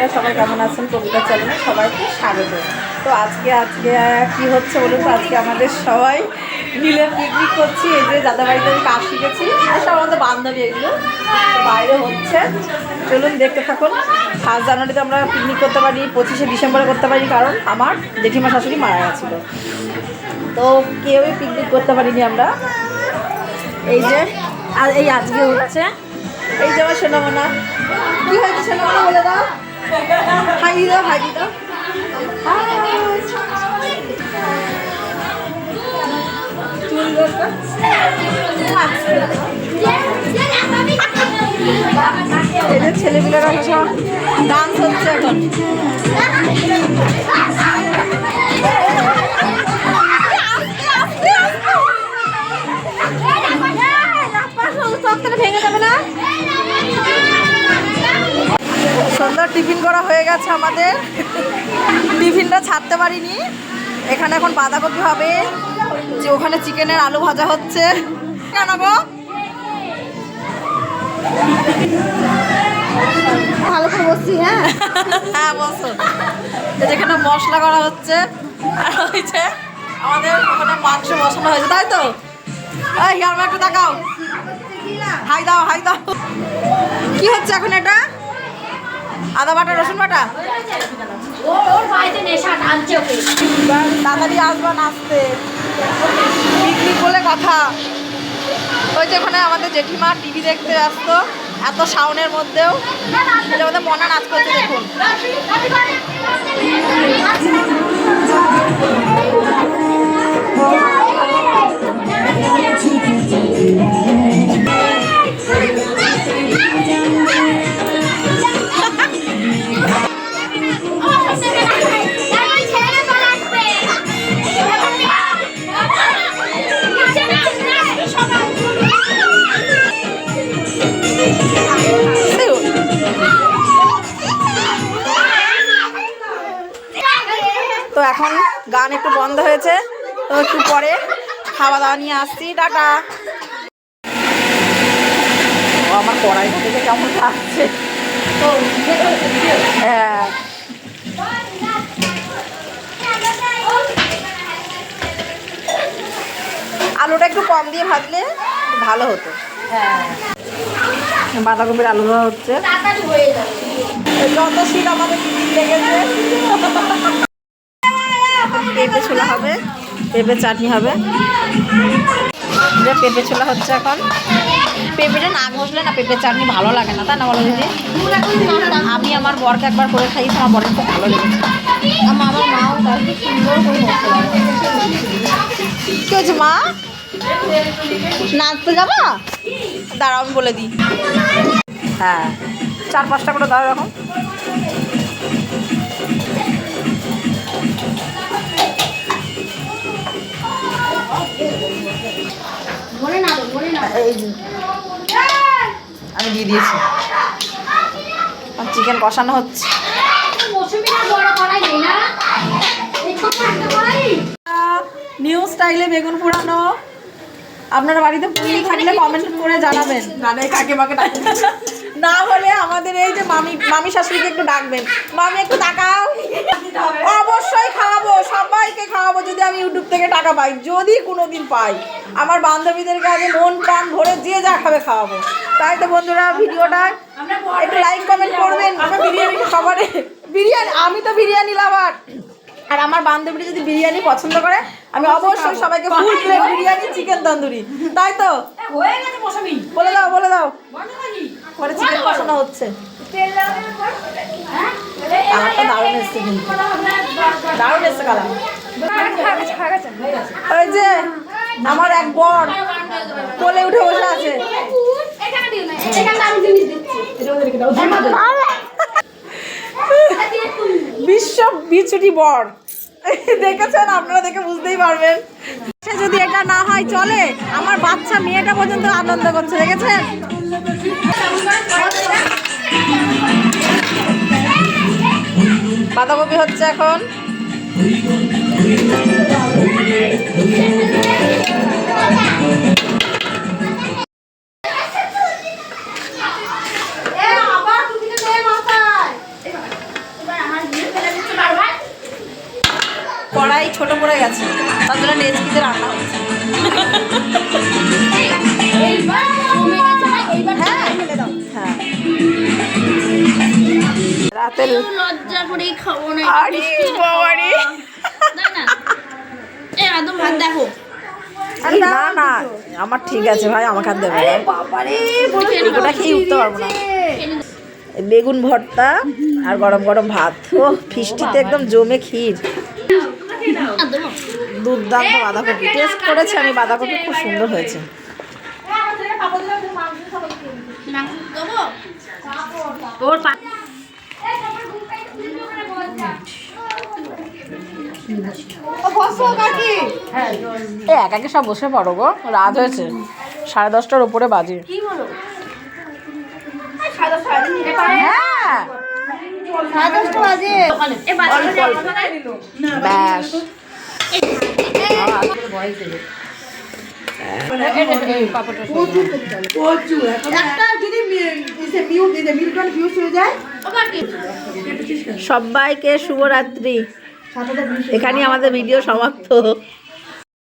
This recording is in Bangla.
বন্ধুরা সবাই কেমন আছেন? কবিতা চ্যানেলে সবাইকে স্বাগত। তো আজকে কি হচ্ছে বলুন তো, আজকে আমাদের সবাই মিলে পিকনিক করছি। এই যে দাদা বাড়িতে আমি কাজ শিখেছি, আর সব আমাদের বান্ধবী, এগুলো বাইরে হচ্ছে। চলুন দেখতে থাকুন। 1 জানুয়ারিতে আমরা পিকনিক করতে পারি, 25শে ডিসেম্বরে করতে পারি, কারণ আমার জেঠিমা শাশুড়ি মারা গেছিলো, তো কেউই পিকনিক করতে পারিনি আমরা। এই যে এই আজকে হচ্ছে, এই যে আমার সোনামোনা, কি হয়েছে সোনামোনা বলে দাও, হাই দাও, হাই দাও। এই যে ছেলেপিলেরা সব ডান্স হচ্ছে এখন। ভেঙে যাবে না। সুন্দর টিফিন করা হয়ে গেছে আমাদের, টিফিনটা ছাড়তে পারিনি। এখানে এখন বাঁধাকপি হবে, যে ওখানে চিকেনের আলু ভাজা হচ্ছে। কেন গো, ভালো করে বসছি। হ্যাঁ হ্যাঁ বসো। যেখানে মশলা করা হচ্ছে, আর হয়েছে আমাদের ওখানে মাংস বসানো হয়েছে, তাই তো? এই আমার একটু দেখাও, হাই দাও, হাই দাও। কি হচ্ছে এখন এটা? আদা বাটা, রসুন বাটা। তাড়াতাড়ি আসবা নাচতে, পিকনিক বলে কথা। ওই যে ওখানে আমাদের জেঠিমা টিভি দেখতে আসতো, এত সাউন্ডের মধ্যেও আমাদের মনা নাচ করতে, দেখুন। তো এখন গান একটু বন্ধ হয়েছে, তো একটু পরে খাওয়া দাওয়া নিয়ে আসছি। টাটা। আমার কড়াই থেকে কেমন আসছে। হ্যাঁ, আলুটা একটু কম দিয়ে ভাজলে ভালো হতো। হ্যাঁ, বাঁধাকপির আলু ভাজা হচ্ছে। যত শীত আমাদের লেগেছে। পেঁপে ছোলা হবে, পেঁপে চাটনি হবে। যে পেঁপে ছোলা হচ্ছে এখন। পেঁপেটা না ঘষলে না পেঁপে চাটনি ভালো লাগে না, তাই না বলো দিদি? আমি আমার বরকে একবার করে খাইছি, আমার বরের খুব ভালো লেগেছে। আমার মাও তার খুব সুন্দর করে কি হচ্ছে মা, নাচতে যাবা? দাঁড়াও আমি বলে দিই। হ্যাঁ, 4-5টা করে দাও এখন। আমি দিয়ে দিয়েছি, চিকেন কষানো হচ্ছে। নিউ স্টাইলে বেগুন পোড়ানো। আপনার বাড়িতে পুরি থাকলে কমেন্ট করে জানাবেন, কাকে মাকে না হলে আমাদের এই যে মামি শাশুড়িকে একটু ডাকবেন। মামি একটু তাকাও। অবশ্যই খাওয়াবো, সবাইকে খাওয়াবো যদি আমি ইউটিউব থেকে টাকা পাই, যদি কোনোদিন পাই। আমার বান্ধবীদেরকে আগে মন প্রাণ ভরে যে যা খাবে খাওয়াবো। তাই তো বন্ধুরা, ভিডিওটা একটু লাইক কমেন্ট করবেন। সবারে বিরিয়ানি, আমি তো বিরিয়ানি লাভার, আর আমার বান্ধবীরা যদি বিরিয়ানি পছন্দ করে, আমি অবশ্যই সবাইকে full plate biryani, chicken tandoori. তাই তো? বলে দাও, বলে দাও। পরে চিকেন কষানো হচ্ছে। কালারটা দারুণ এসছে, কিন্তু দারুণ এসছে কালার। ওই যে আমার এক বর কোলে উঠে বসে আছে। বিশ্ব বিছুটি বর দেখেছেন আপনারা, দেখে বুঝতেই পারবেন। যদি এটা না হয় চলে, আমার বাচ্চা মেয়েটা পর্যন্ত আনন্দ করছে, দেখেছেন? বাঁধাকপি হচ্ছে এখন। কড়াই ছোট পড়ে গেছে, তার জন্য নেচকিতে রান্না হচ্ছে। হ্যাঁ রাতের লজ্জা করে খাবো না। আরে বাবারে, ভাত দেখো না না আমার ঠিক আছে ভাই, আমাকে আর দেবে না। ওটা খেয়ে উঠতে পারবো না। বেগুন ভর্তা আর গরম গরম ভাত, ও ফিস্টিতে একদম জমে ক্ষীর। দুর্দান্ত বাঁধাকপি, টেস্ট করেছি আমি, বাঁধাকপি খুব সুন্দর হয়েছে। একে সব বসে পড়ো গো, রাত হয়েছে, 10:30টার উপরে বাজে। হ্যাঁ ব্যাস সবাইকে শুভরাত্রি। এখানেই আমাদের ভিডিও সমাপ্ত।